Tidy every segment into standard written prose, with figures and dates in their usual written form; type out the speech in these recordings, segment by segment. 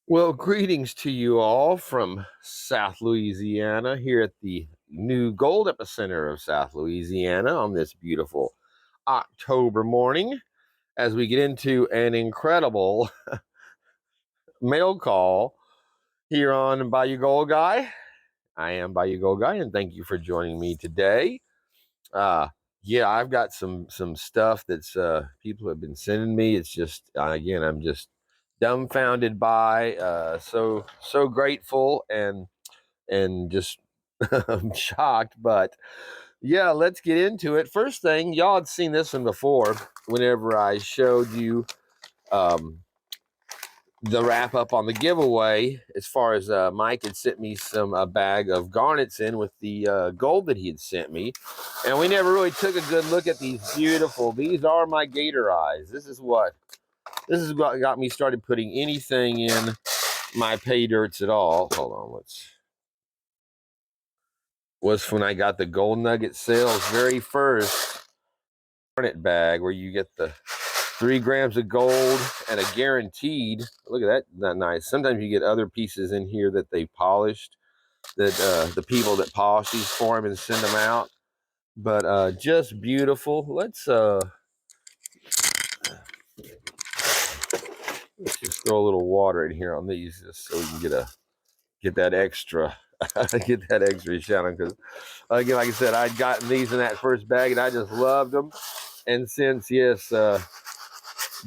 Well, greetings to you all from South Louisiana, here at the new gold epicenter of South Louisiana on this beautiful October morning as we get into an incredible mail call here on Bayou Gold Guy. I am Bayou Gold Guy, and thank you for joining me today. Yeah, I've got some stuff that's people have been sending me. It's just again, I'm just dumbfounded by so grateful and just I'm shocked. But yeah, let's get into it. First thing, y'all had seen this one before whenever I showed you um, the wrap up on the giveaway. As far as Mike had sent me some a bag of garnets in with the gold that he had sent me, and we never really took a good look at these beautiful. These are my gator eyes. This is what got me started putting anything in my pay dirts at all. Hold on, was when I got the gold nugget sales very first garnet bag where you get the 3 grams of gold and a guaranteed. Look at that, not nice. Sometimes you get other pieces in here that they polished, that the people that polish these for them and send them out. But just beautiful. Let's just throw a little water in here on these just so we can get that extra get that extra shine, because again, like I said, I'd gotten these in that first bag and I just loved them. And since, yes,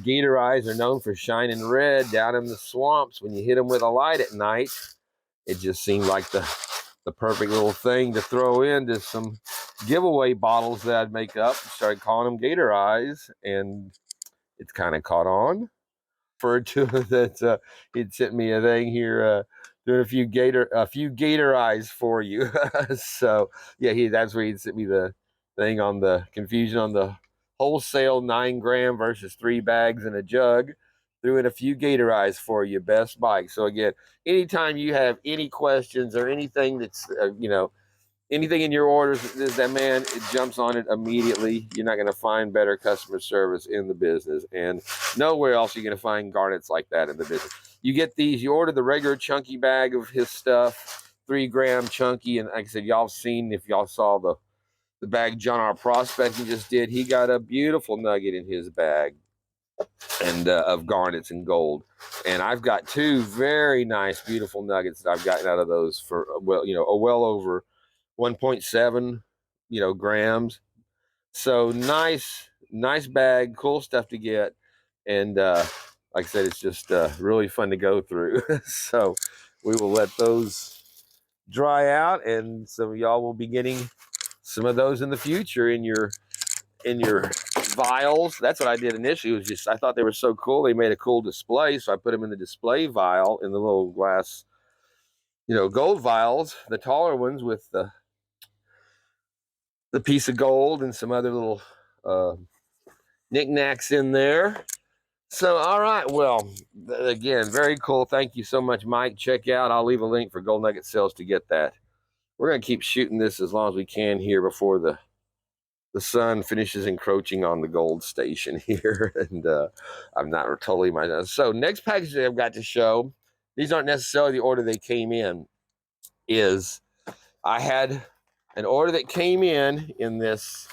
gator eyes are known for shining red down in the swamps when you hit them with a light at night, it just seemed like the perfect little thing to throw into some giveaway bottles that I'd make up. Started calling them gator eyes, and it's kind of caught on. Referred to that he'd sent me a thing here doing a few gator eyes for you. So yeah, that's where he'd sent me the thing on the confusion on the wholesale 9 gram versus 3 bags in a jug. Threw in a few gator eyes for you, best bike. So again, anytime you have any questions or anything that's anything in your orders, that man, it jumps on it immediately. You're not going to find better customer service in the business, and nowhere else you're going to find garnets like that in the business. You get these, you order the regular chunky bag of his stuff, 3 gram chunky, and like I said, y'all seen, if y'all saw the bag John R. Prospecting just did, he got a beautiful nugget in his bag and of garnets and gold. And I've got 2 very nice, beautiful nuggets that I've gotten out of those for well over 1.7 grams. So nice bag, cool stuff to get. And like I said, it's just really fun to go through. So we will let those dry out, and some of y'all will be getting some of those in the future in your vials. That's what I did initially. It was just, I thought they were so cool. They made a cool display, so I put them in the display vial in the little glass gold vials, the taller ones with the piece of gold and some other little knickknacks in there. So, all right. Well, again, very cool. Thank you so much, Mike. Check out. I'll leave a link for Gold Nugget Sales to get that. We're going to keep shooting this as long as we can here before the sun finishes encroaching on the gold station here. And I'm not totally myself. So, next package that I've got to show, these aren't necessarily the order they came in, is I had an order that came in this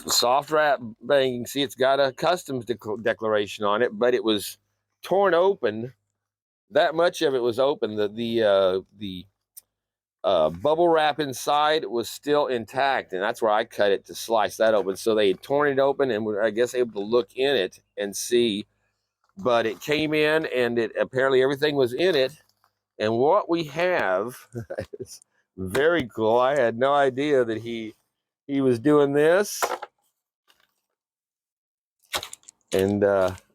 soft wrap bag. You can see it's got a customs declaration on it, but it was torn open. That much of it was open. The bubble wrap inside was still intact, and that's where I cut it to slice that open. So they had torn it open, and were, I guess, able to look in it and see. But it came in, and it apparently everything was in it. And what we have is very cool. I had no idea that he was doing this. And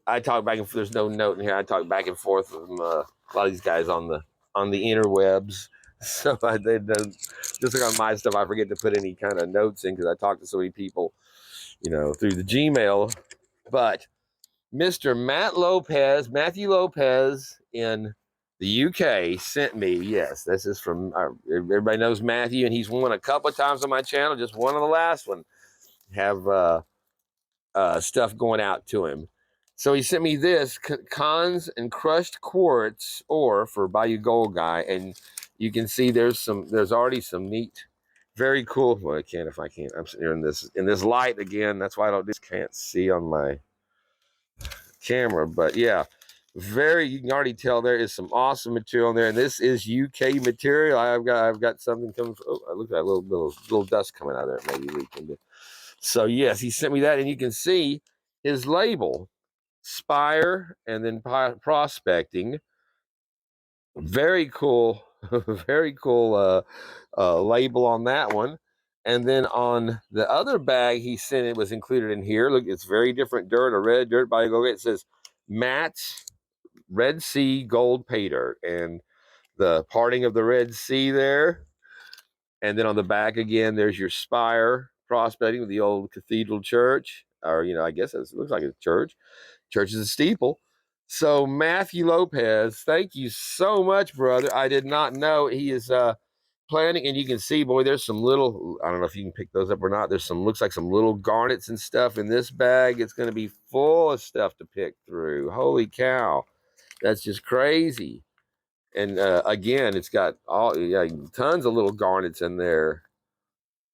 I talk back and forth. There's no note in here. I talk back and forth with a lot of these guys on the interwebs. So just like on my stuff, I forget to put any kind of notes in because I talk to so many people, through the Gmail. But Mr. Matthew Lopez in the UK sent me. Yes, this is from everybody knows Matthew, and he's won a couple of times on my channel. Just one on the last one. Have stuff going out to him. So he sent me this Cons and Crushed Quartz ore for Bayou Gold Guy, and you can see there's already some neat, very cool. Well, I can't if I can't. I'm sitting here in this light again. That's why I just can't see on my camera. But yeah, you can already tell there is some awesome material in there, and this is UK material. I've got something coming. Oh, I look at that little dust coming out of there, maybe leaking. So yes, he sent me that, and you can see his label. Spire and then prospecting. Very cool, very cool label on that one. And then on the other bag he sent, it was included in here. Look, it's very different dirt, a red dirt by go. It says Matt's Red Sea Gold Paydirt, and the parting of the Red Sea there. And then on the back again, there's your Spire prospecting with the old cathedral church, or I guess it looks like a church. Church is a steeple. So Matthew Lopez, thank you so much, brother. I did not know he is planning, and you can see, boy, there's some little, I don't know if you can pick those up or not. There's looks like some little garnets and stuff in this bag. It's going to be full of stuff to pick through. Holy cow. That's just crazy. And again, it's got tons of little garnets in there.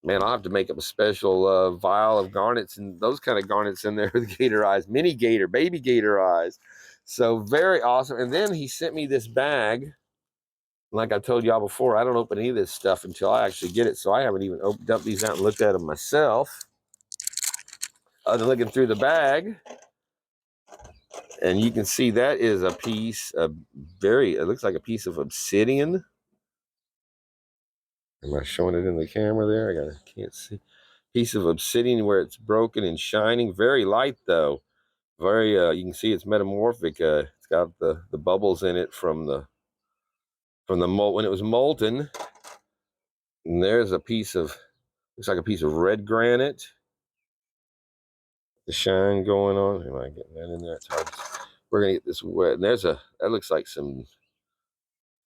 Man, I'll have to make up a special vial of garnets and those kind of garnets in there with gator eyes, mini gator, baby gator eyes. So very awesome. And then he sent me this bag. Like I told y'all before, I don't open any of this stuff until I actually get it. So I haven't even opened up these out and looked at them myself. Other than looking through the bag. And you can see that is a piece of it looks like a piece of obsidian. Am I showing it in the camera there? I can't see. Piece of obsidian where it's broken and shining. Very light though. Very you can see it's metamorphic. It's got the bubbles in it from the mold when it was molten. And there's a piece of, looks like a piece of red granite. The shine going on. Am I getting that in there? It's hard. We're gonna get this wet. And that looks like some,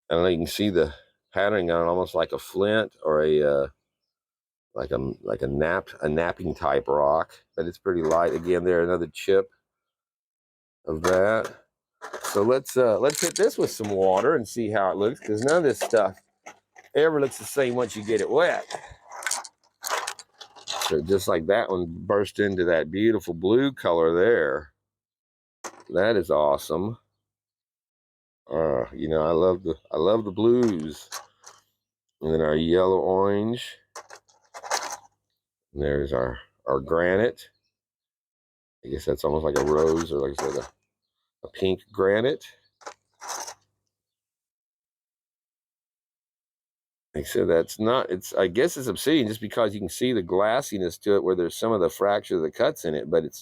I don't know, you can see the patterning on it, almost like a flint or a like a napping type rock, but it's pretty light. Again, there another chip of that. So let's hit this with some water and see how it looks, because none of this stuff ever looks the same once you get it wet. So just like that one burst into that beautiful blue color there. That is awesome. I love the blues. And then our yellow orange. And there's our granite. I guess that's almost like a rose, or like I said, a pink granite. Like I said, that's not, I guess it's obsidian just because you can see the glassiness to it where there's some of the fracture of the cuts in it, but it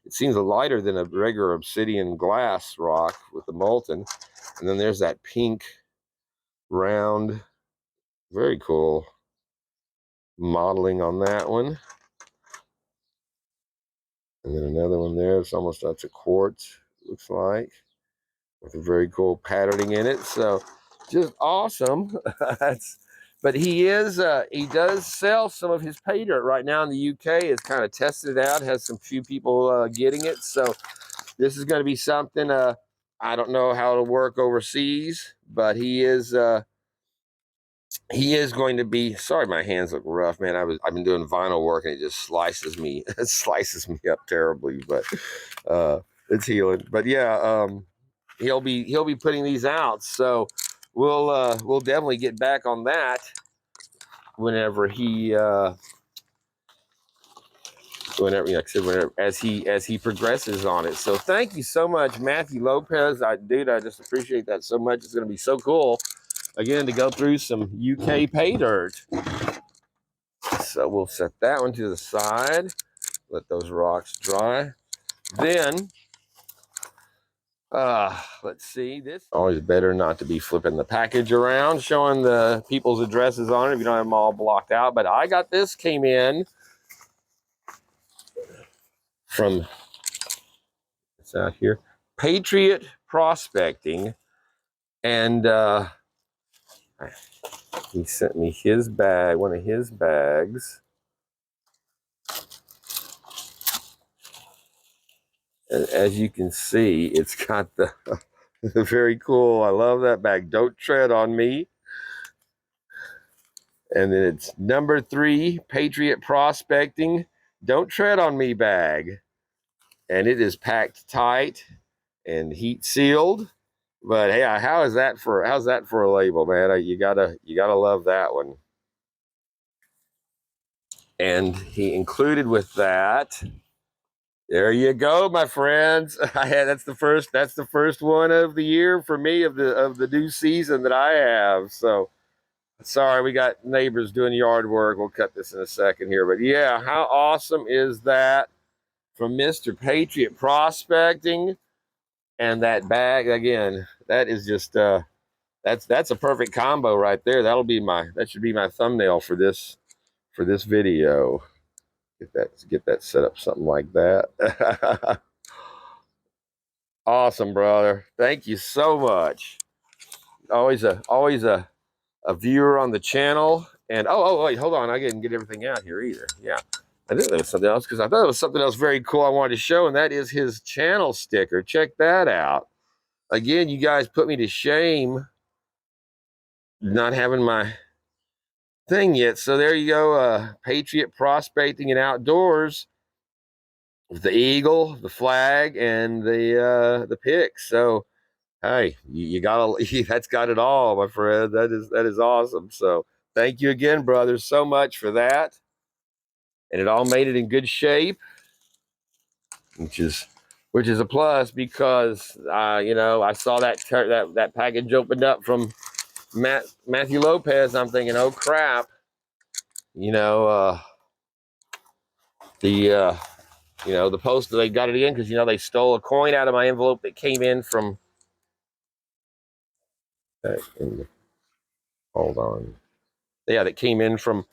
seems lighter than a regular obsidian glass rock with the molten. And then there's that pink round, very cool modeling on that one. And then another one there, it's almost, that's a quartz, looks like, with a very cool patterning in it. So just awesome. But he does sell some of his pay dirt right now in the UK. It's kind of tested it out, has some few people getting it. So this is going to be something, I don't know how it'll work overseas, but he is going to be, sorry, my hands look rough, man. I've been doing vinyl work and it just slices me, it slices me up terribly, but it's healing. But yeah, he'll be putting these out. So we'll definitely get back on that whenever he as he progresses on it. So thank you so much, Matthew Lopez. I just appreciate that so much. It's going to be so cool again to go through some UK pay dirt. So we'll set that one to the side, let those rocks dry. Then let's see, this always better not to be flipping the package around showing the people's addresses on it if you don't have them all blocked out. But I got this, came in from, it's out here, Patriot Prospecting, and he sent me his bag, one of his bags, And as you can see, it's got the very cool. I love that bag. Don't tread on me. And then it's number 3, Patriot Prospecting. Don't tread on me bag. And it is packed tight and heat sealed. But hey, how's that for a label, man? You gotta love that one. And he included with that. There you go, my friends. That's the first one of the year for me of the new season that I have. So sorry, we got neighbors doing yard work. We'll cut this in a second here. But yeah, how awesome is that from Mr. Patriot Prospecting? And that bag again, that is just that's a perfect combo right there. That should be my thumbnail for this video. Get that set up something like that. Awesome, brother. Thank you so much. Always a viewer on the channel. And oh wait, hold on. I didn't get everything out here either. Yeah. I knew there was something else because I thought it was something else very cool I wanted to show, and that is his channel sticker. Check that out. Again, you guys put me to shame not having my thing yet. So there you go. Patriot Prospecting and Outdoors with the eagle, the flag, and the pick. So hey, you gotta that's got it all, my friend. That is awesome. So thank you again, brothers, so much for that. And it all made it in good shape, which is a plus because I saw that package opened up from Matthew Lopez. I'm thinking, oh crap, the post they got it in because they stole a coin out of my envelope that came in from. Hold on, yeah, that came in from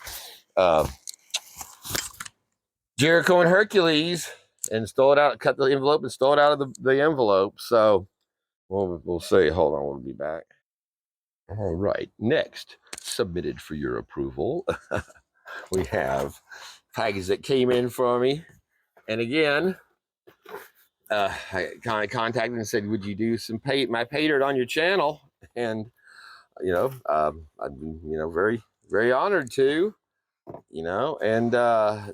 Jericho and Hercules, and stole it out, cut the envelope, and stole it out of the envelope. So we'll see. Hold on, we'll be back. All right, next submitted for your approval, we have package that came in for me, and again, I kind of contacted and said, "Would you do some my Paydirt on your channel?" And I'd be very very honored to, and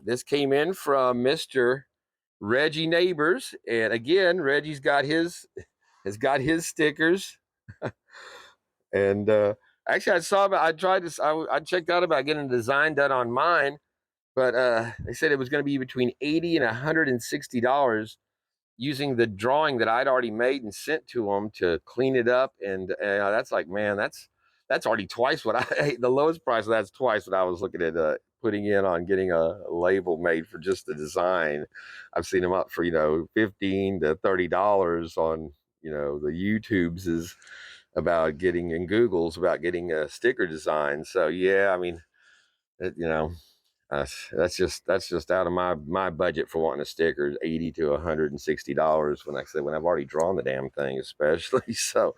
this came in from Mr. Reggie Neighbors, and again, Reggie's got his stickers, and actually, I checked out about getting a design done on mine, but they said it was going to be between $80 and $160 using the drawing that I'd already made and sent to them to clean it up, and that's like, man, that's already twice what the lowest price of that's twice what I was looking at putting in on getting a label made for just the design. I've seen them up for $15 to $30 on the YouTubes is about getting in Google's about getting a sticker design. So yeah, I mean, that's just out of my budget for wanting a sticker, $80 to $160 when I've already drawn the damn thing, especially. So,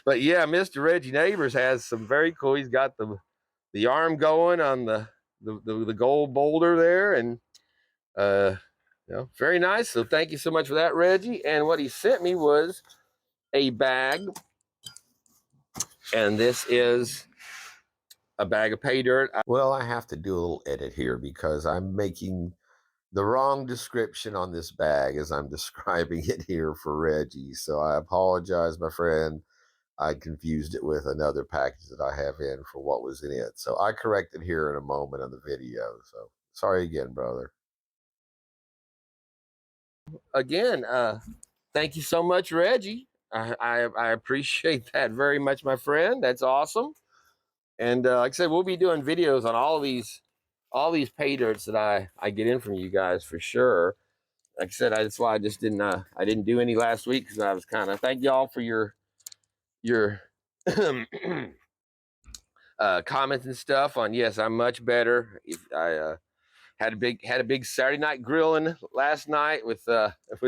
but yeah, Mr. Reggie Neighbors has some very cool. He's got the arm going on the gold boulder there, and very nice. So thank you so much for that, Reggie. And what he sent me was a bag, and this is a bag of Paydirt. Well, I have to do a little edit here because I'm making the wrong description on this bag as I'm describing it here for Reggie. So I apologize, my friend. I confused it with another package that I have in for what was in it. So I correct it here in a moment on the video. So sorry again, brother. Again, thank you so much, Reggie. I appreciate that very much, my friend. That's awesome. And like I said, we'll be doing videos on all these Paydirts that I get in from you guys for sure. Like I said, that's why I just didn't I didn't do any last week because I was kind of, thank y'all for your comments and stuff on, yes, I'm much better. I had a big Saturday night grilling last night with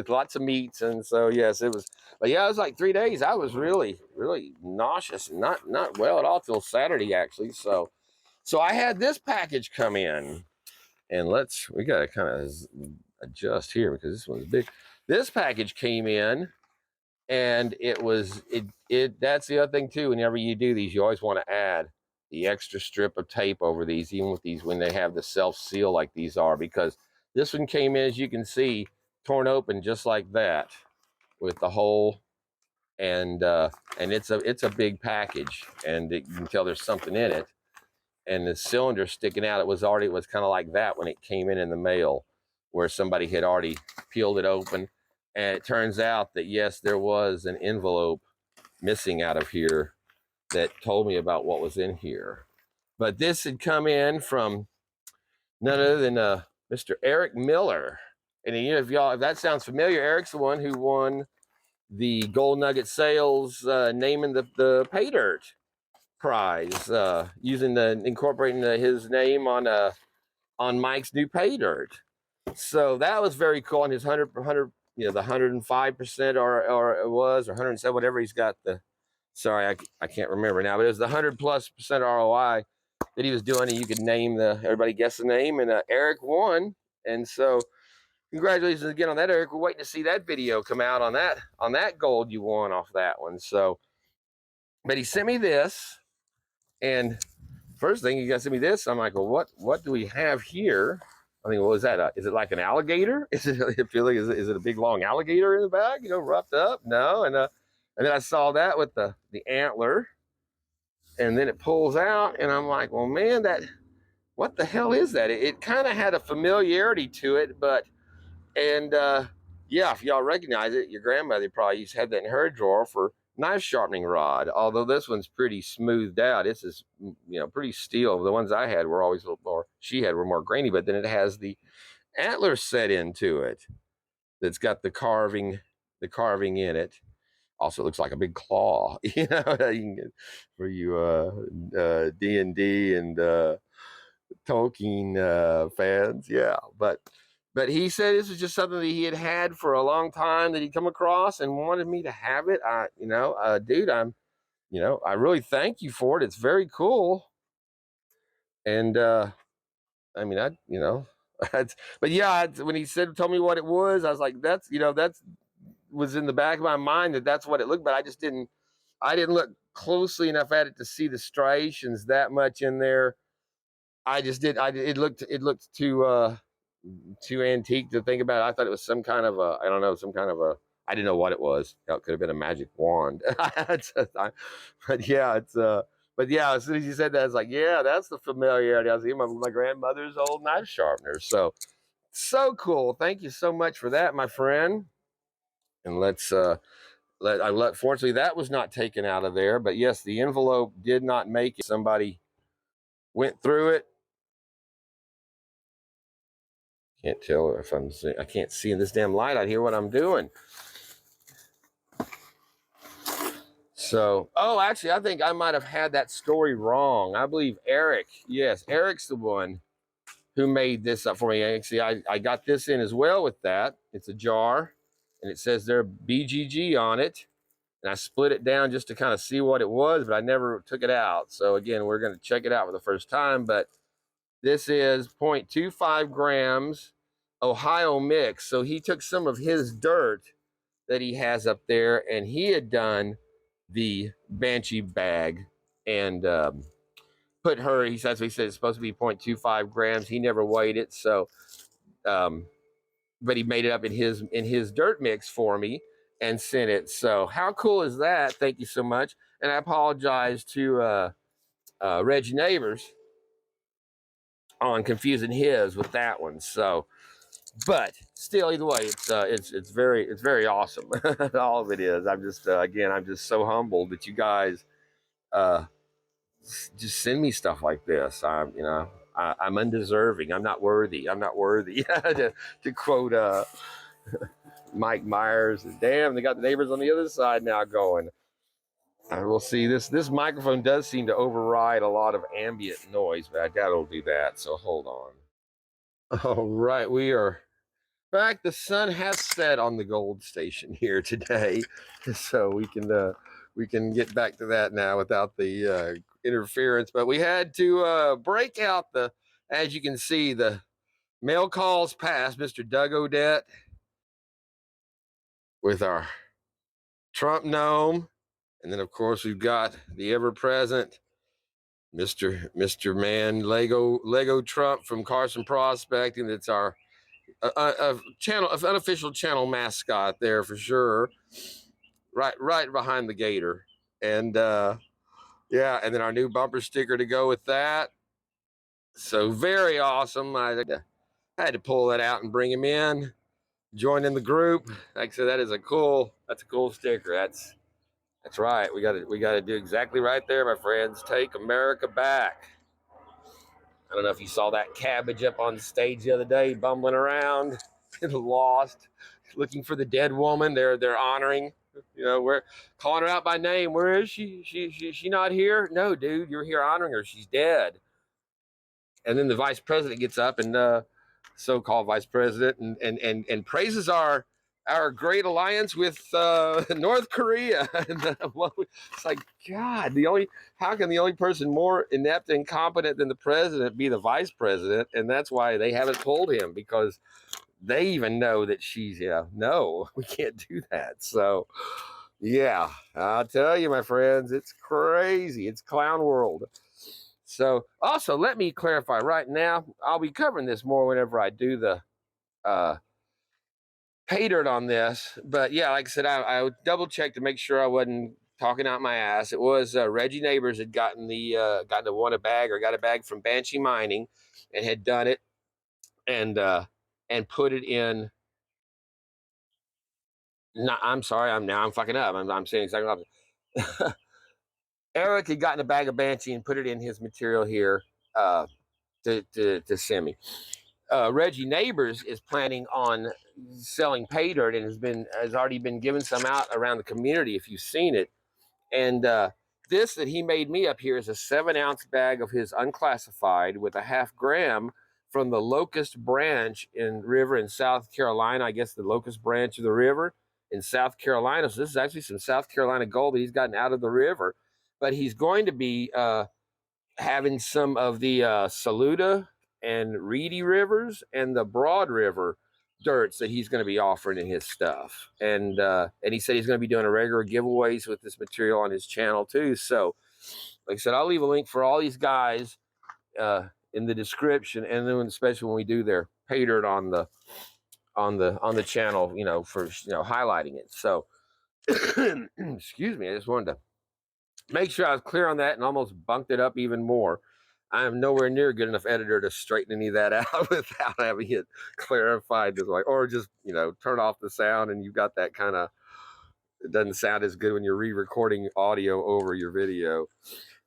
lots of meats, and so yes, it was. But yeah, it was like 3 days. I was really nauseous and not well at all till Saturday actually. So I had this package come in, and we gotta kind of adjust here because this one's big. This package came in, and that's the other thing too. Whenever you do these, you always want to add the extra strip of tape over these, even with these when they have the self-seal like these are, because this one came in, as you can see, torn open just like that with the hole, and it's a big package, and you can tell there's something in it, and the cylinder sticking out. It was kind of like that when it came in the mail, where somebody had already peeled it open, and it turns out that yes, there was an envelope missing out of here that told me about what was in here. But this had come in from none other than Mr. Eric Miller. And if that sounds familiar, Eric's the one who won the Gold Nugget sales, naming the Paydirt prize, incorporating his name on Mike's new Paydirt. So that was very cool. And his 100, the 105% or it was, or 107, whatever he's got sorry, I can't remember now, but it was the 100+% ROI that he was doing, and you could name everybody guess the name, and Eric won. And so congratulations again on that, Eric. We're waiting to see that video come out on that gold you won off that one. So, but he sent me this, and first thing, you got to send me this. I'm like, well, what do we have here? I think, what was that? Is it like an alligator? Is it a big long alligator in the back? Roughed up? No, and then I saw that with the antler, and then it pulls out, and I'm like, well, man, what the hell is that? It kind of had a familiarity to it, yeah, if y'all recognize it, your grandmother probably used to have that in her drawer for knife sharpening rod. Although this one's pretty smoothed out. This is, pretty steel. The ones I had were always a little more, she had were more grainy, but then it has the antler set into it. That's got the carving in it. Also looks like a big claw, you can get for you D&D and Tolkien fans, yeah. But he said this was just something that he had for a long time, that he'd come across and wanted me to have it. Dude, I really thank you for it. It's very cool. And I mean, but yeah, when he told me what it was, I was like, that's was in the back of my mind that's what it looked. But I didn't look closely enough at it to see the striations that much in there. I just did. It looked too antique to think about. I thought it was some kind of I don't know, some kind of I didn't know what it was. It could have been a magic wand. But yeah, but yeah, as soon as you said that, I was like, yeah, that's the familiarity. I was thinking my grandmother's old knife sharpener. So cool. Thank you so much for that, my friend. And fortunately that was not taken out of there. But yes, the envelope did not make it. Somebody went through it. Can't tell if I can't see in this damn light out here what I'm doing. So, actually, I think I might have had that story wrong. I believe Eric, yes, Eric's the one who made this up for me. Actually, I got this in as well with that. It's a jar, and it says there BGG on it. And I split it down just to kind of see what it was, but I never took it out. So again, we're going to check it out for the first time. But this is 0.25 grams Ohio mix. So he took some of his dirt that he has up there, and he had done the Banshee bag and put her, he said it's supposed to be 0.25 grams. He never weighed it. So, but he made it up in his dirt mix for me and sent it. So how cool is that? Thank you so much. And I apologize to Reggie Neighbors on confusing his with that one. So, but still, either way, it's very awesome. All of it is. I'm just I'm just so humbled that you guys just send me stuff like this. I'm undeserving. I'm not worthy. to quote Mike Myers. Damn, they got the neighbors on the other side now going. We'll see. This microphone does seem to override a lot of ambient noise, but I doubt it'll do that. So hold on. All right, we are back. The sun has set on the gold station here today, so we can get back to that now without the interference. But we had to break out as you can see, the mail calls past Mr. Doug Odette. with our Trump gnome. And then, of course, we've got the ever-present Mr. Man Lego Trump from Carson Prospecting. That's our unofficial channel mascot there for sure. Right behind the gator. And yeah, and then our new bumper sticker to go with that. So very awesome. I had to pull that out and bring him in, join in the group. Like I said, that's a cool sticker. That's right. We got to do exactly right there, my friends. Take America back. I don't know if you saw that cabbage up on stage the other day, bumbling around, lost, looking for the dead woman. They're honoring. You know, we're calling her out by name. Where is she? She not here? No, dude, you're here honoring her. She's dead. And then the vice president gets up and so-called vice president and praises our great alliance with North Korea. It's like, God, how can the only person more inept and incompetent than the president be the vice president? And that's why they haven't told him, because they even know that she's, no, we can't do that. So, yeah, I'll tell you, my friends, it's crazy. It's clown world. So, also, let me clarify right now. I'll be covering this more whenever I do the Paydirt on this. But yeah, like I said, I double checked to make sure I wasn't talking out my ass. It was Reggie Neighbors had got a bag from Banshee Mining, and had done it and put it in. No, I'm sorry. I'm fucking up. I'm saying exactly opposite. Eric had gotten a bag of Banshee and put it in his material here to send me. Reggie Neighbors is planning on selling Paydirt and has already been giving some out around the community, if you've seen it. And this that he made me up here is a 7-ounce bag of his unclassified with a half gram from the Locust branch river in South Carolina. I guess the Locust branch of the river in South Carolina. So this is actually some South Carolina gold that he's gotten out of the river. But he's going to be having some of the Saluda and Reedy rivers and the Broad River dirts that he's going to be offering in his stuff. And he said he's going to be doing a regular giveaways with this material on his channel too. So, like I said, I'll leave a link for all these guys in the description, and then especially when we do their Paydirt on the channel, for highlighting it. So, excuse me, I just wanted to make sure I was clear on that and almost bunked it up even more. I am nowhere near a good enough editor to straighten any of that out without having it clarified, or just turn off the sound, and you've got that kind of. It doesn't sound as good when you're re-recording audio over your video.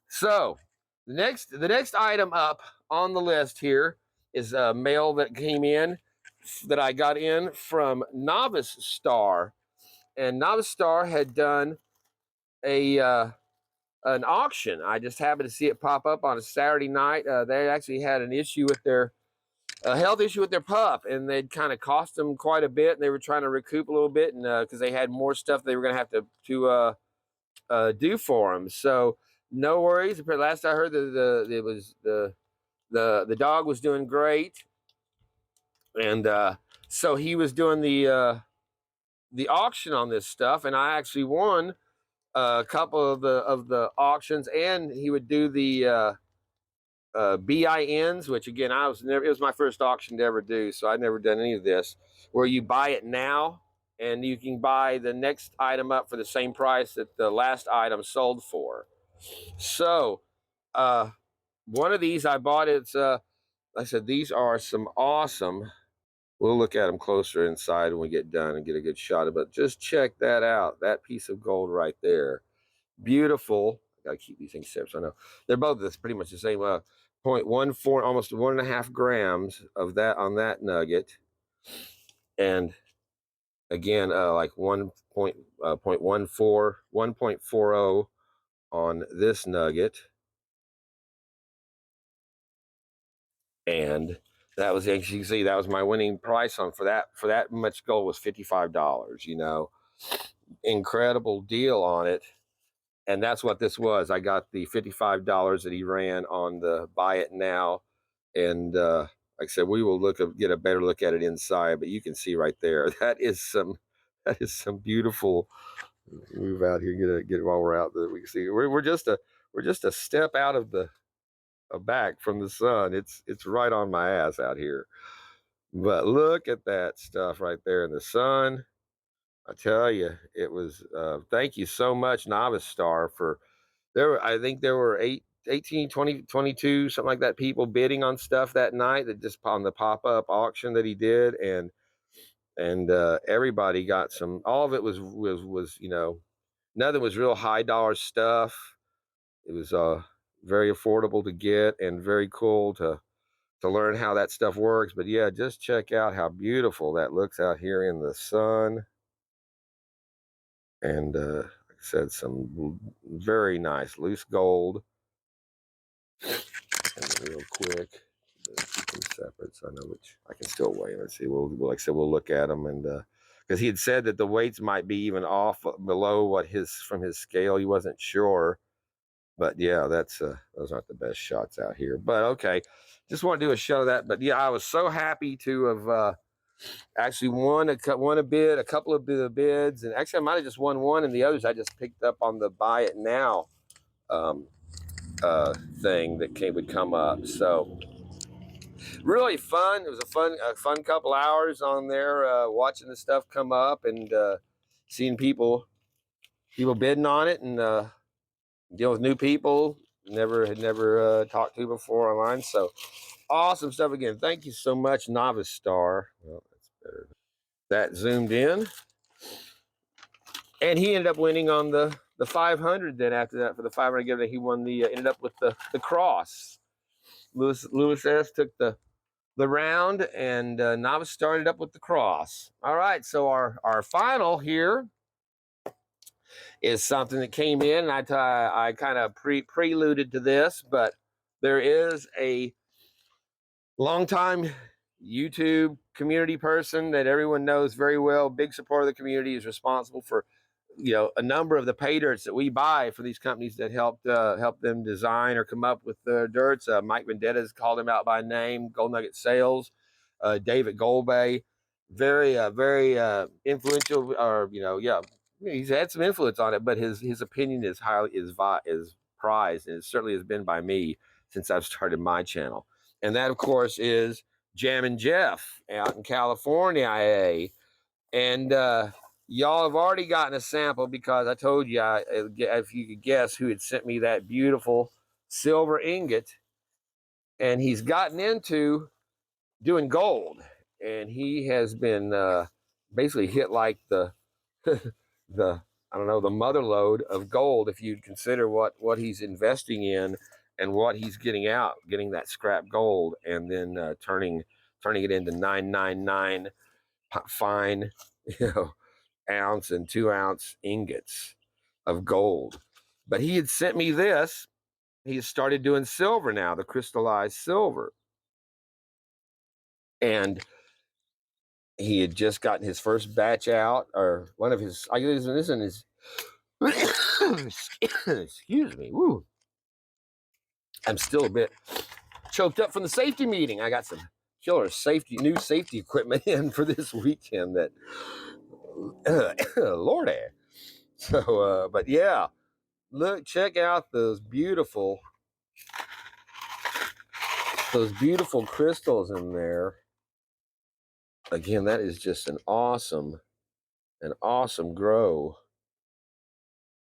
So the next item up on the list here is a mail that came in that I got in from Novice Star, and Novice Star had done an auction. I just happened to see it pop up on a Saturday night. They actually had an issue with their health issue with their pup, and they'd kind of cost them quite a bit, and they were trying to recoup a little bit, and because they had more stuff they were going to have to do for them. So no worries. Last I heard, the dog was doing great, and so he was doing the auction on this stuff, and I actually won a couple of the auctions, and he would do the BINs, which again it was my first auction to ever do, so I'd never done any of this, where you buy it now and you can buy the next item up for the same price that the last item sold for. So one of these I bought. It's like I said, these are some awesome. We'll look at them closer inside when we get done and get a good shot of it. Just check that out. That piece of gold right there. Beautiful. I gotta keep these things separate. So I know they're both pretty much the same. 0.14, almost 1.5 grams of that on that nugget, and again, like 1.40 on this nugget, and that was, as you can see, that was my winning price for that much gold was $55. Incredible deal on it. And that's what this was. I got the $55 that he ran on the buy it now. And like I said, we will get a better look at it inside, but you can see right there, that is some That is some beautiful. Move out here, get it while we're out that we can see. We're just a step out of the back from the sun. It's right on my ass out here. But look at that stuff right there in the sun. I tell you, it was. Thank you so much, Novice Star, for I think there were 18, 20, 22, something like that, people bidding on stuff that night, that just on the pop-up auction that he did, and everybody got some. All of it was nothing was real high dollar stuff. It was very affordable to get and very cool to learn how that stuff works. But yeah, just check out how beautiful that looks out here in the sun. And like I said, some very nice loose gold. And real quick, keep them separate so I know which I can still weigh them. Let's see. We'll like I said, we'll look at them, and because he had said that the weights might be even off below what from his scale. He wasn't sure, but yeah, that's those aren't the best shots out here. But okay, just want to do a show of that. But yeah, I was so happy to have actually won a bid, a couple of bids, and actually I might have just won one, and the others I just picked up on the buy it now thing that would come up. So really fun. It was a fun couple hours on there, watching the stuff come up and seeing people bidding on it, and dealing with new people had never talked to before online. So awesome stuff again. Thank you so much, Novice Star. Well, that's better. That zoomed in, and he ended up winning on the 500. Then after that, for the 500 giveaway, he won ended up with the cross. Lewis S took the round, and Novice started up with the cross. All right, so our final here is something that came in. I kind of preluded to this, but there is a longtime YouTube community person that everyone knows very well, big supporter of the community, is responsible for a number of the Paydirts that we buy for these companies that help them design or come up with their dirts. Mike Vendetta's called him out by name. Gold Nugget Sales, David Golbay, very influential. Or he's had some influence on it, but his opinion is prized, and it certainly has been by me since I've started my channel. And that, of course, is JAMMINJEFF out in California, IA. And y'all have already gotten a sample, because I told you, if you could guess who had sent me that beautiful silver ingot. And he's gotten into doing gold. And he has been basically hit like the I don't know, the mother lode of gold, if you'd consider what he's investing in and what he's getting that scrap gold, and then turning it into 999 fine, ounce and 2-ounce ingots of gold. But he had sent me this. He started doing silver now, the crystallized silver. And he had just gotten his first batch out, or one of his, I guess this in his, excuse me, woo. I'm still a bit choked up from the safety meeting. I got some killer new safety equipment in for this weekend that, Lordy. So, but yeah, check out those beautiful crystals in there. Again, that is just an awesome grow.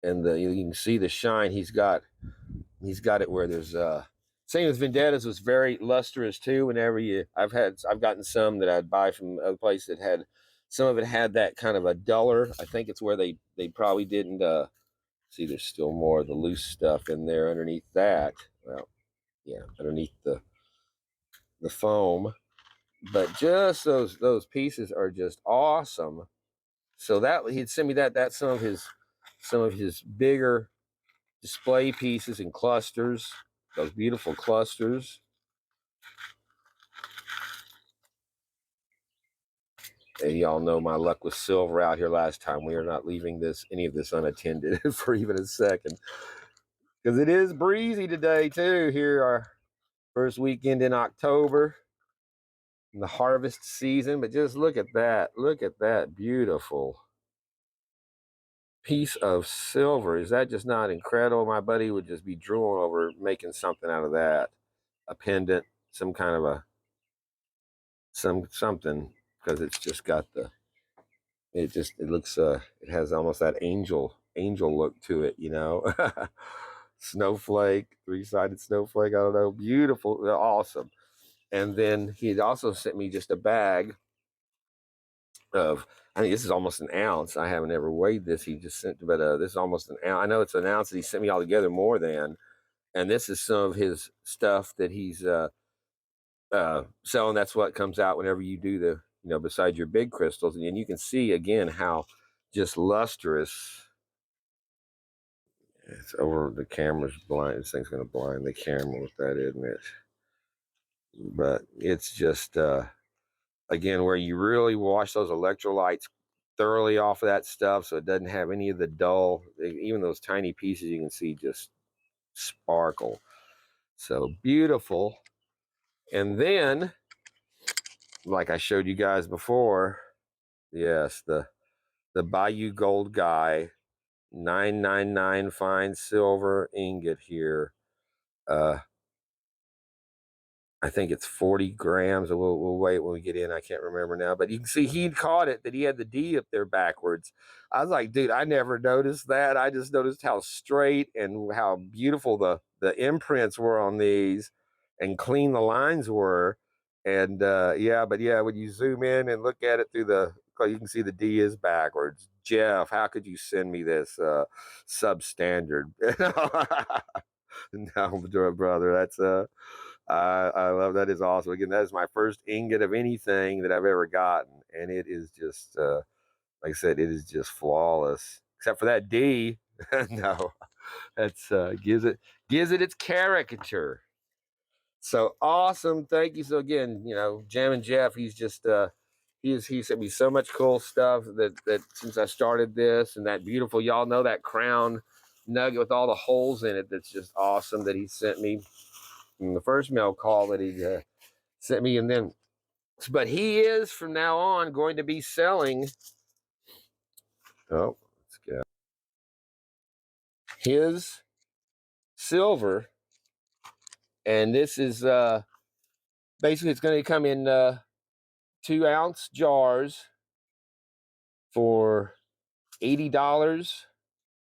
And you can see the shine. He's got it where there's same as Vendetta's was very lustrous too. Whenever I've gotten some that I'd buy from other places that had, some of it had that kind of a duller. I think it's where they probably didn't see, there's still more of the loose stuff in there underneath that. Well, yeah, underneath the foam. But just those pieces are just awesome. So that he'd send me that's some of his bigger display pieces and clusters, those beautiful clusters. And y'all know my luck with silver out here last time. We are not leaving any of this unattended for even a second, because it is breezy today too. Here, our first weekend in October, in the harvest season. But just look at that. Look at that beautiful piece of silver. Is that just not incredible? My buddy would just be drooling over making something out of that. A pendant, some kind of a something, because it's just got the it looks it has almost that angel look to it, you know. Snowflake, three-sided snowflake, I don't know, beautiful, awesome. And then he had also sent me just a bag of, I think this is almost an ounce. I haven't ever weighed this. He just sent, but this is almost an ounce. I know it's an ounce that he sent me all together more than. And this is some of his stuff that he's selling. That's what comes out whenever you do the, you know, beside your big crystals. And you can see again how just lustrous. It's over, the camera's blind. This thing's going to blind the camera with that, isn't it? But it's just, again, where you really wash those electrolytes thoroughly off of that stuff so it doesn't have any of the dull, even those tiny pieces you can see just sparkle. So beautiful. And then, like I showed you guys before, yes, the Bayou Gold Guy 999 fine silver ingot here. I think it's 40 grams. We'll wait when we get in. I can't remember now. But you can see he'd caught it, that he had the D up there backwards. I was like, dude, I never noticed that. I just noticed how straight and how beautiful the imprints were on these and clean the lines were. And yeah, but yeah, when you zoom in and look at it through the, you can see the D is backwards. Jeff, how could you send me this substandard? No, brother, that's I love that. Is awesome. Again, that is my first ingot of anything that I've ever gotten, and it is just like I said, it is just flawless. Except for that D, no, that's gives it its caricature. So awesome. Thank you. So again, you know, Jammin' Jeff, he's just he sent me so much cool stuff that since I started this, and that beautiful, y'all know that crown nugget with all the holes in it. That's just awesome that he sent me. In the first mail call that he sent me, and then, but he is from now on going to be selling. Oh, let's go. His silver, and this is basically it's going to come in 2-ounce jars for $80,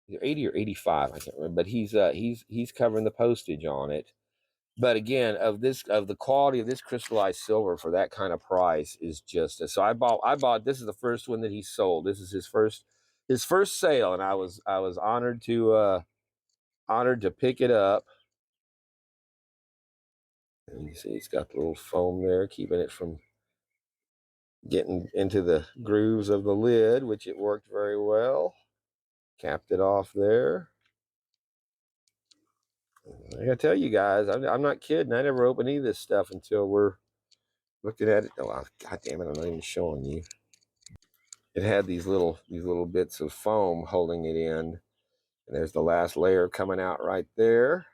either 80 or 85, I can't remember. But he's covering the postage on it. But again, of the quality of this crystallized silver for that kind of price is just, so I bought this is the first one that he sold. This is his first sale, and I was honored to pick it up. And you see, it's got the little foam there, keeping it from getting into the grooves of the lid, which it worked very well. Capped it off there. I gotta tell you guys, I'm not kidding. I never opened any of this stuff until we're looking at it. Oh, God damn it, I'm not even showing you. It had these little bits of foam holding it in, and there's the last layer coming out right there.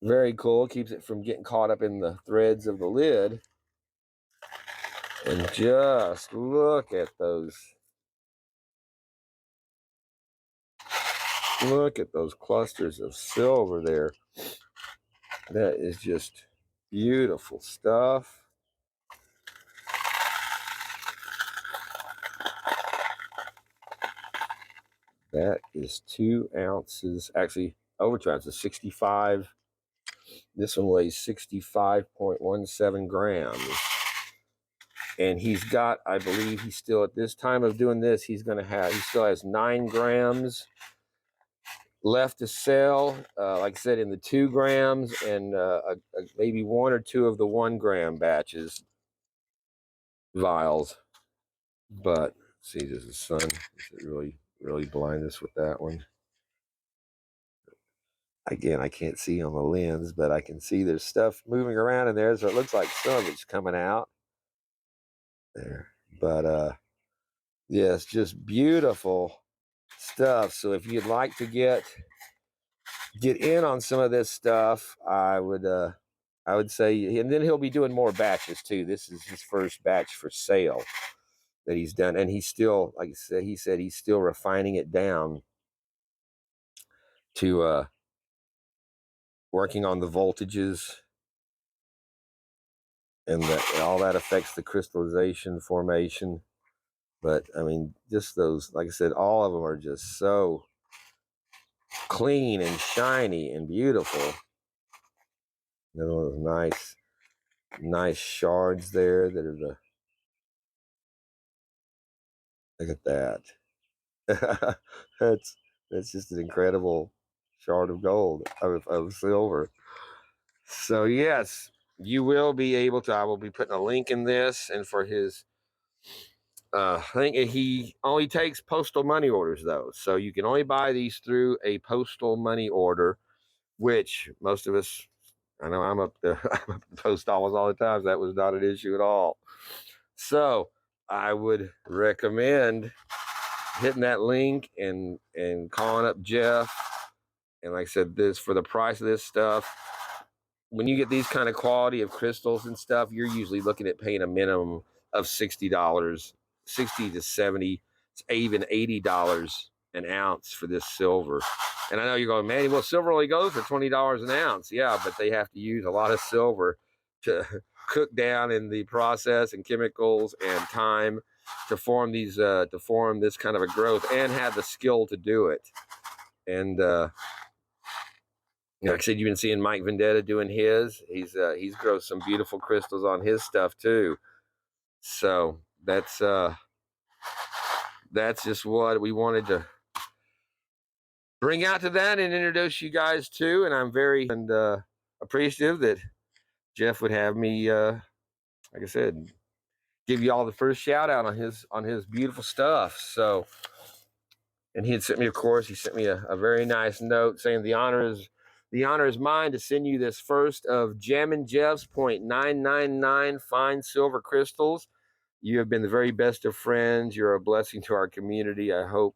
Very cool. Keeps it from getting caught up in the threads of the lid. And just look at those. Look at those clusters of silver there. That is just beautiful stuff. That is 2 ounces. Actually, over 2 ounces, 65. This one weighs 65.17 grams. And he's got, I believe he's still, at this time of doing this, he still has 9 grams left to sell. Like I said, in the 2 grams and maybe 1 or 2 of the 1 gram batches, vials. But see, does the sun, does it really blind us with that one? Again, I can't see on the lens, but I can see there's stuff moving around in there, so it looks like some of it's coming out there. But yeah, it's just beautiful stuff. So if you'd like to get in on some of this stuff, I would say, and then he'll be doing more batches too. This is his first batch for sale that he's done, and he's still, like I said, he said he's still refining it down to working on the voltages, and all that affects the crystallization formation. But I mean, just those, like I said, all of them are just so clean and shiny and beautiful. Another one of those nice shards there that are the, look at that. that's just an incredible shard of gold, of silver. So yes, you will be able to, I will be putting a link in this, and for his I think he only takes postal money orders though, so you can only buy these through a postal money order, which most of us, I know I'm up the post office all the time, so that was not an issue at all. So I would recommend hitting that link and calling up Jeff. And like I said, this, for the price of this stuff, when you get these kind of quality of crystals and stuff, you're usually looking at paying a minimum of $60, 60 to 70, even $80 an ounce for this silver. And I know you're going, man, well, silver only goes for $20 an ounce. Yeah, but they have to use a lot of silver to cook down in the process, and chemicals and time to form these, to form this kind of a growth, and have the skill to do it. And like I said, you've been seeing Mike Vendetta doing his. He's grown some beautiful crystals on his stuff too. So that's just what we wanted to bring out to that and introduce you guys to. And I'm very appreciative that Jeff would have me, like I said, give you all the first shout out on his beautiful stuff. So, and he had sent me, of course, he sent me a very nice note saying the honor is mine to send you this first of JAMMINJEFF's .999 fine silver crystals. You have been the very best of friends. You're a blessing to our community. I hope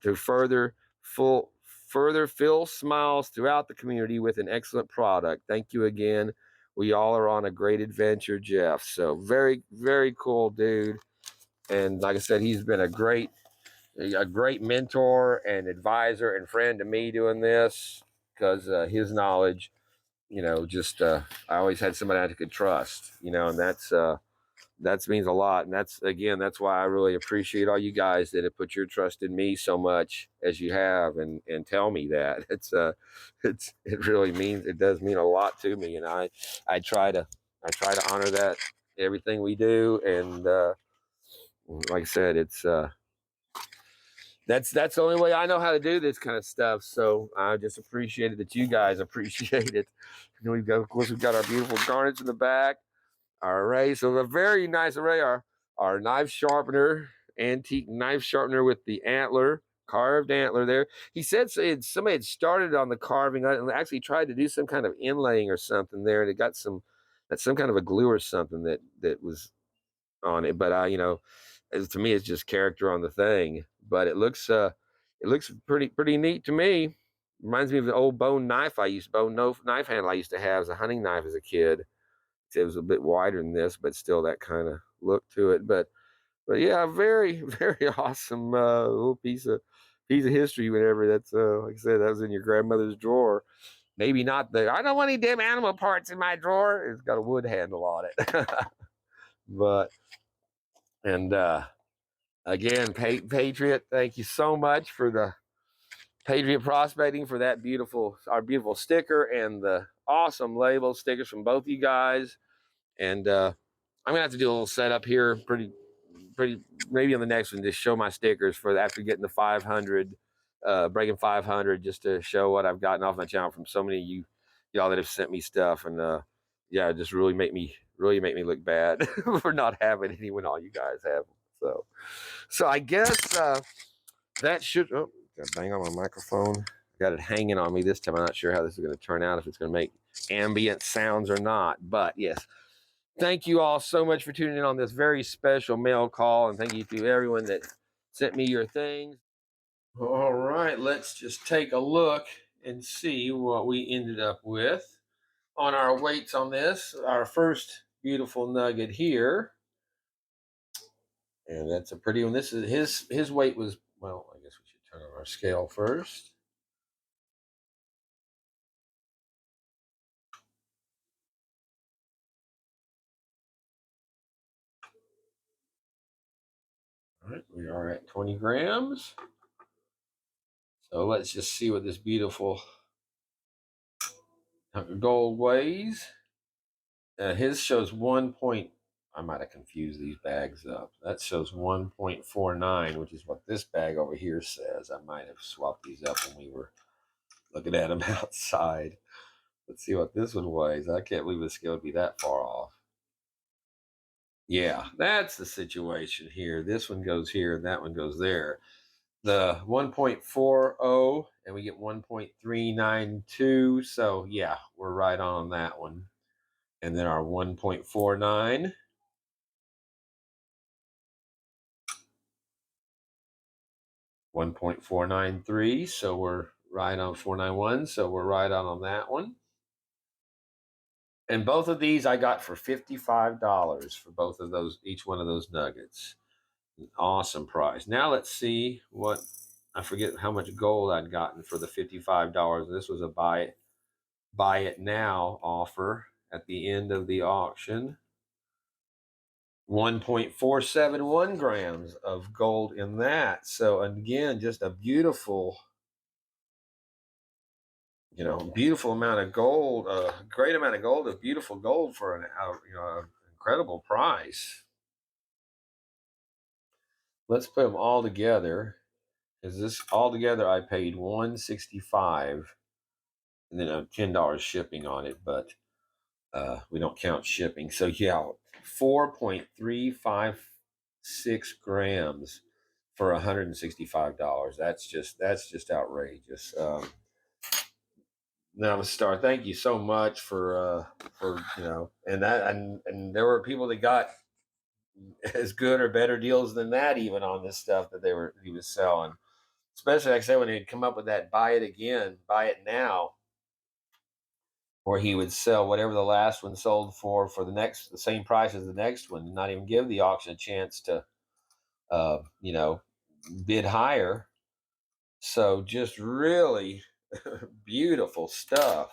to further fill smiles throughout the community with an excellent product. Thank you again. We all are on a great adventure, Jeff. So very, very cool dude. And like I said, he's been a great mentor and advisor and friend to me doing this, because his knowledge, just I always had somebody I could trust, and that means a lot. And that's why I really appreciate all you guys that have put your trust in me so much as you have, and tell me that. It really means, it does mean a lot to me, and I try to honor that, everything we do. And like I said, it's that's the only way I know how to do this kind of stuff. So I just appreciate it that you guys appreciate it. And we've got our beautiful garnets in the back. All right, so a very nice array. Our knife sharpener, antique knife sharpener with the antler, carved antler there. He said somebody had started on the carving and actually tried to do some kind of inlaying or something there, and it got some kind of a glue or something that was on it. But to me, it's just character on the thing. But it looks pretty neat to me. Reminds me of the old bone knife knife handle I used to have as a hunting knife as a kid. It was a bit wider than this, but still that kind of look to it. But yeah, very, very awesome little piece of history. Whenever that's like I said, that was in your grandmother's drawer. Maybe not I don't want any damn animal parts in my drawer. It's got a wood handle on it. But and again, Paydirt, thank you so much for the Paydirt Prospecting, for that our beautiful sticker, and the awesome label stickers from both you guys. And I'm gonna have to do a little setup here, pretty maybe on the next one, just show my stickers for after getting the 500, breaking 500, just to show what I've gotten off my channel from so many of y'all that have sent me stuff. And yeah, just really make me look bad for not having any when all you guys have them. So I guess that should, oh, got a bang on my microphone. Got it hanging on me this time. I'm not sure how this is going to turn out, if it's going to make ambient sounds or not. But yes, thank you all so much for tuning in on this very special mail call. And thank you to everyone that sent me your things. All right, let's just take a look and see what we ended up with on our weights on this. Our first beautiful nugget here And that's a pretty one. This is his weight was, well, I guess we should turn on our scale first. All right, we are at 20 grams. So let's just see what this beautiful hunk of gold weighs. His shows 1 point. I might have confused these bags up. That shows 1.49, which is what this bag over here says. I might have swapped these up when we were looking at them outside. Let's see what this one weighs. I can't believe the scale would be that far off. Yeah, that's the situation here. This one goes here and that one goes there. The 1.40 and we get 1.392. So yeah, we're right on that one. And then our 1.49. 1.493. So we're right on 491. So we're right on that one. And both of these I got for $55 for both of those, each one of those nuggets. An awesome price. Now let's see what, I forget how much gold I'd gotten for the $55. This was a buy it now offer at the end of the auction. 1.471 grams of gold in that. So again, just a beautiful, beautiful amount of gold, a great amount of gold, a beautiful gold for an incredible price. Let's put them all together. Is this all together? I paid $165, and then $10 shipping on it, but we don't count shipping. So yeah, 4.356 grams for $165. That's just outrageous. Now, Star, thank you so much for and there were people that got as good or better deals than that even on this stuff that he was selling. Especially, like I said, when he'd come up with that buy it again, buy it now, where he would sell whatever the last one sold for the same price as the next one, and not even give the auction a chance to, uh, you know, bid higher. So just really beautiful stuff.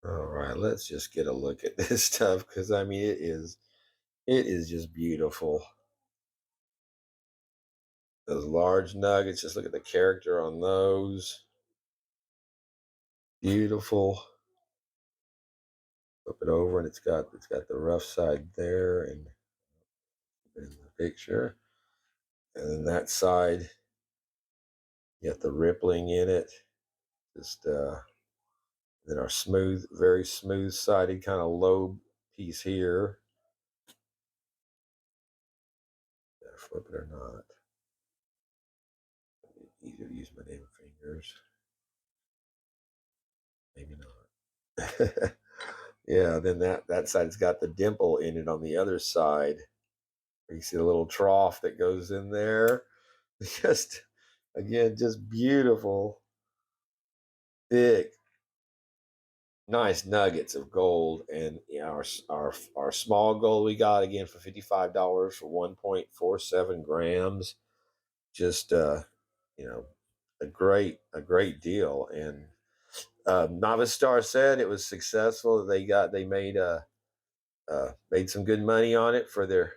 All right, let's just get a look at this stuff because I mean it is just beautiful. Those large nuggets, just look at the character on those. Beautiful. Flip it over and it's got the rough side there and in the picture. And then that side, you got the rippling in it. Just then our smooth, very smooth sided kind of lobe piece here. Did I flip it or not? Easier to use my damn fingers. Maybe not. Yeah, then that side's got the dimple in it on the other side. You see the little trough that goes in there. Just again, just beautiful, thick, nice nuggets of gold. And our small gold we got again for $55 for 1.47 grams. Just a great deal. And Novice Star said it was successful. They made some good money on it for their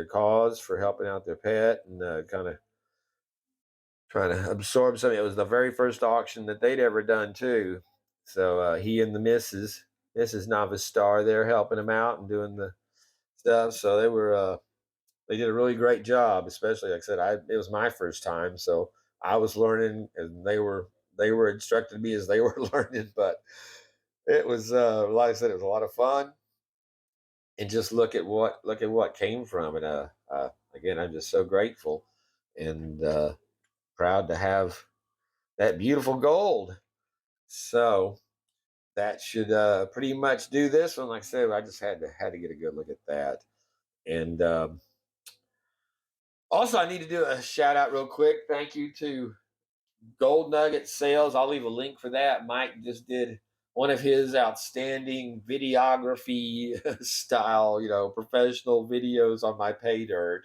cause, for helping out their pet, and kind of trying to absorb something. It was the very first auction that they'd ever done too. So he and the Mrs. Novice Star there helping him out and doing the stuff. So they did a really great job. Especially, like I said, it was my first time, so I was learning, and they were instructing me as they were learning. But it was like I said, it was a lot of fun. And just look at what came from it. Again, I'm just so grateful and proud to have that beautiful gold. So that should pretty much do this one. Like I said, I just had to get a good look at that. And also, I need to do a shout out real quick. Thank you to Gold Nugget Sales. I'll leave a link for that. Mike just did one of his outstanding videography style, professional videos on my Paydirt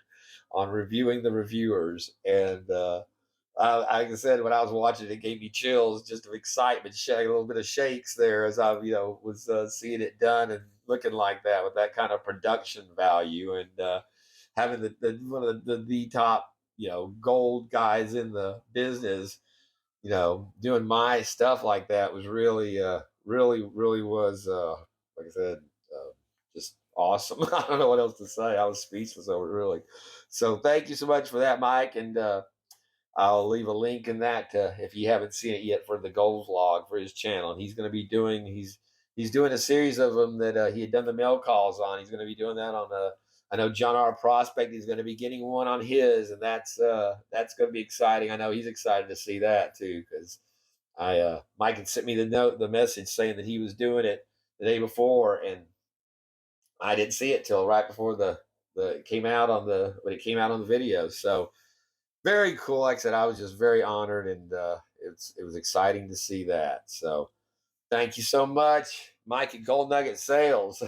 on reviewing the reviewers. And like I said, when I was watching it, it gave me chills just of excitement, a little bit of shakes there as I, was seeing it done and looking like that with that kind of production value and having one of the top, gold guys in the business, doing my stuff like that was really, really was, like I said, uh, just awesome. I don't know what else to say. I was speechless over it, really. So thank you so much for that, Mike. And I'll leave a link in that if you haven't seen it yet for the goals log for his channel. And he's going to be doing he's doing a series of them that he had done the mail calls on. He's going to be doing that on I know John R. Prospect is going to be getting one on his, and that's going to be exciting. I know he's excited to see that too because Mike had sent me the message saying that he was doing it the day before, and I didn't see it till right before the it came out on the when it came out on the video. So very cool. Like I said, I was just very honored, and it was exciting to see that. So thank you so much, Mike at Gold Nugget Sales.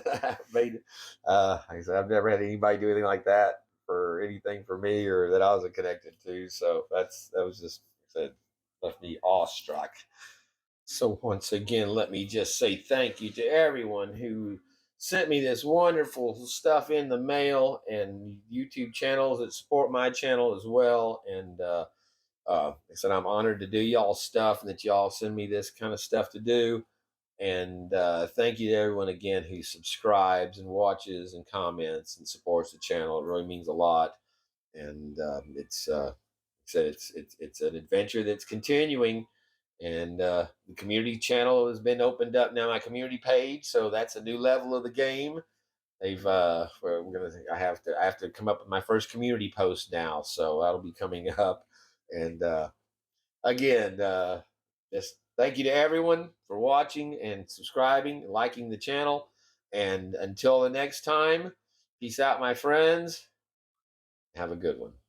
Made, like I said, I've never had anybody do anything like that for anything for me or that I was connected to. So that was just, like I said, left me awestruck. So once again, let me just say thank you to everyone who sent me this wonderful stuff in the mail and YouTube channels that support my channel as well. And like I said, I'm honored to do y'all stuff and that y'all send me this kind of stuff to do. And thank you to everyone again who subscribes and watches and comments and supports the channel. It really means a lot. And it's like I said, it's an adventure that's continuing. And the community channel has been opened up now. My community page, so that's a new level of the game. They've we're gonna. I have to come up with my first community post now, so that'll be coming up. And again, just thank you to everyone for watching and subscribing, and liking the channel. And until the next time, peace out, my friends. Have a good one.